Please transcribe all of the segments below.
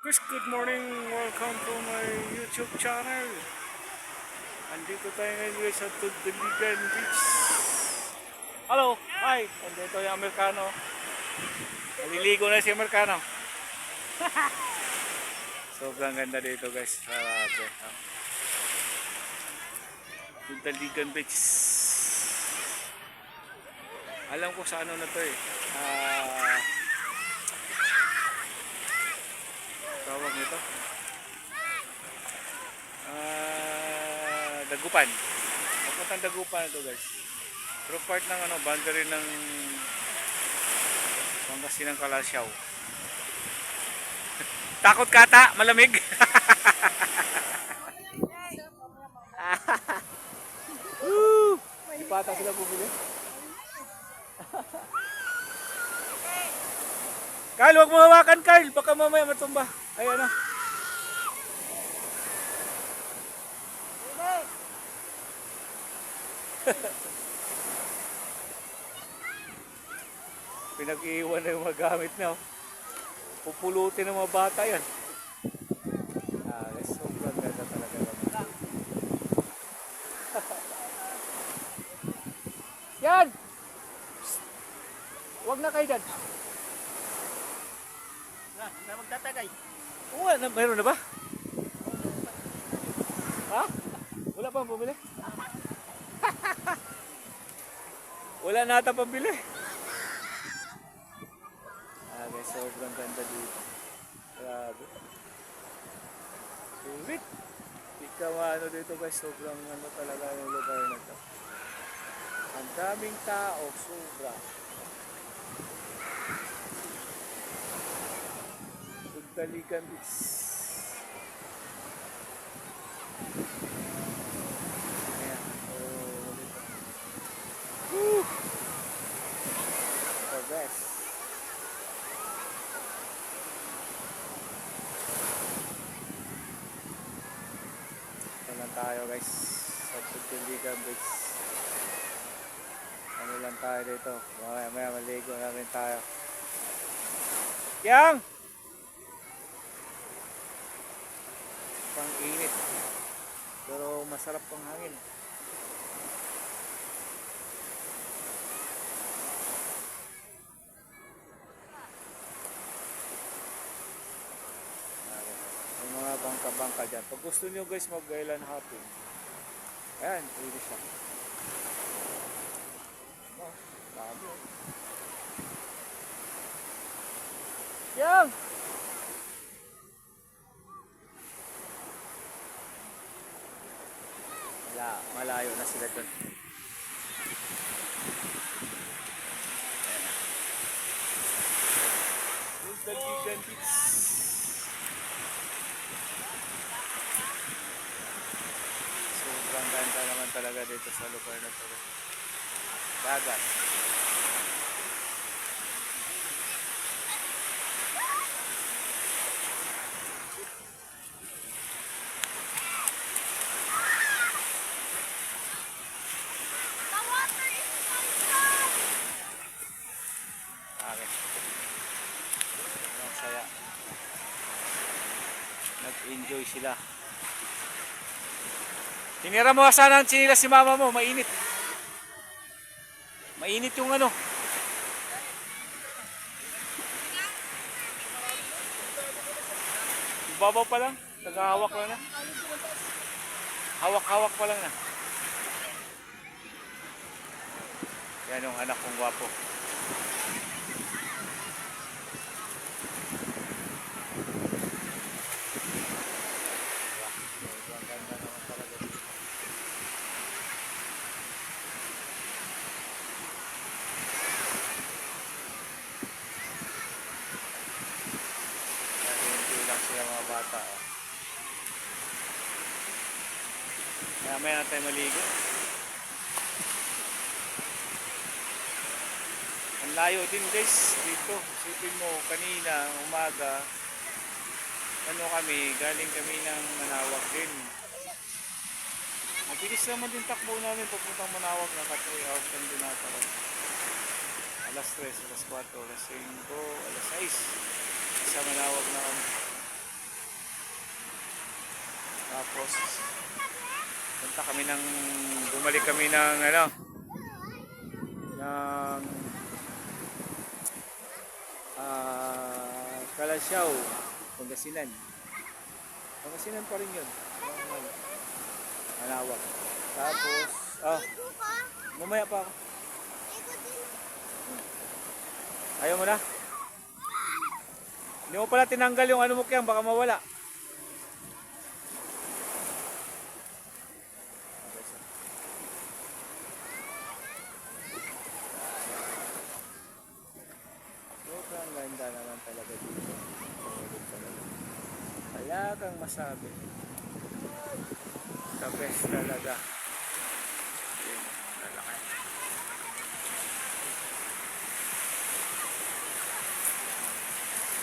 Chris, good morning. Welcome to my YouTube channel. Andito tayo ngayon guys sa Tudaligan Beach. Hello! Hi! Andito yung Amerikano. Naliligo na si Amerikano. Sobrang ganda dito guys. Grabe. Tudaligan Beach. Alam ko sa ano na to eh. Tawag nito. Dagupan. Papuntang Dagupan ito guys. Pero part ng ano, boundary ng Pangasinan Kalasyaw. Takot kata, malamig. Di pata sila bumili. Kyle, wag mo hawakan Kyle, baka mamaya matumba. Ay ano. Pinag-iwan na yung mga gamit na. Pupulutin ng mga bata yan. Sobrang ganda talaga. Yan! Psst. Huwag na kayo dyan. Na magtatagay. Oo, mayroon na ba? Ha? Wala pang bumili? Wala na ata pambili. Guys, sobrang ganda dito. Grabe. Sulit. Ikaw ano dito guys, sobrang ano talaga yung lugar na to. Ang daming tao, sobra. Tudaligan Beach. Ayan. Woo! The best. Ito lang tayo guys sa Tudaligan Beach. Ano lang tayo dito. Maya maligo na rin tayo. Yang! Pang init. Pero masarap pang hangin. May mga bangka-bangka dyan. Pag gusto nyo guys mag-island hopping, ayan, pwede siya. Dami. Yang! Malayo na sila dun. Tudaligan Beach. Sobrang ganda naman talaga dito sa lugar na to. Dagat. Ang saya. Nag-enjoy sila. Tinira mo sana ang chinilas si mama mo, mainit. Mainit yung ano. Babaw pa lang, naghahawak lang na. Hawak-hawak pa lang na. Yan yung anak kong gwapo. Sila mga bata. Maya na tayo maligo. Ang layo din guys dito. Isipin mo kanina umaga galing kami ng Manawag din. Mabilis naman din takbo namin papuntang Manawag, naka 3 hours lang din nata. Alas 3, alas 4, alas 5, alas 6 sa Manawag na kami. Tapos bumalik kami ng ng Calasiao, Pangasinan. Pangasinan pa rin yun. Malawak. Tapos, mamaya pa ako. Ayaw mo na? Hindi mo pala tinanggal yung ano mo kaya, baka mawala. Sobrang ganda naman talaga dito. Wala kang masabi. The best talaga. Yun, lalaki.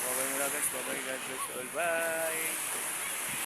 Bye-bye muna guys. Bye-bye. God bless you all. Bye!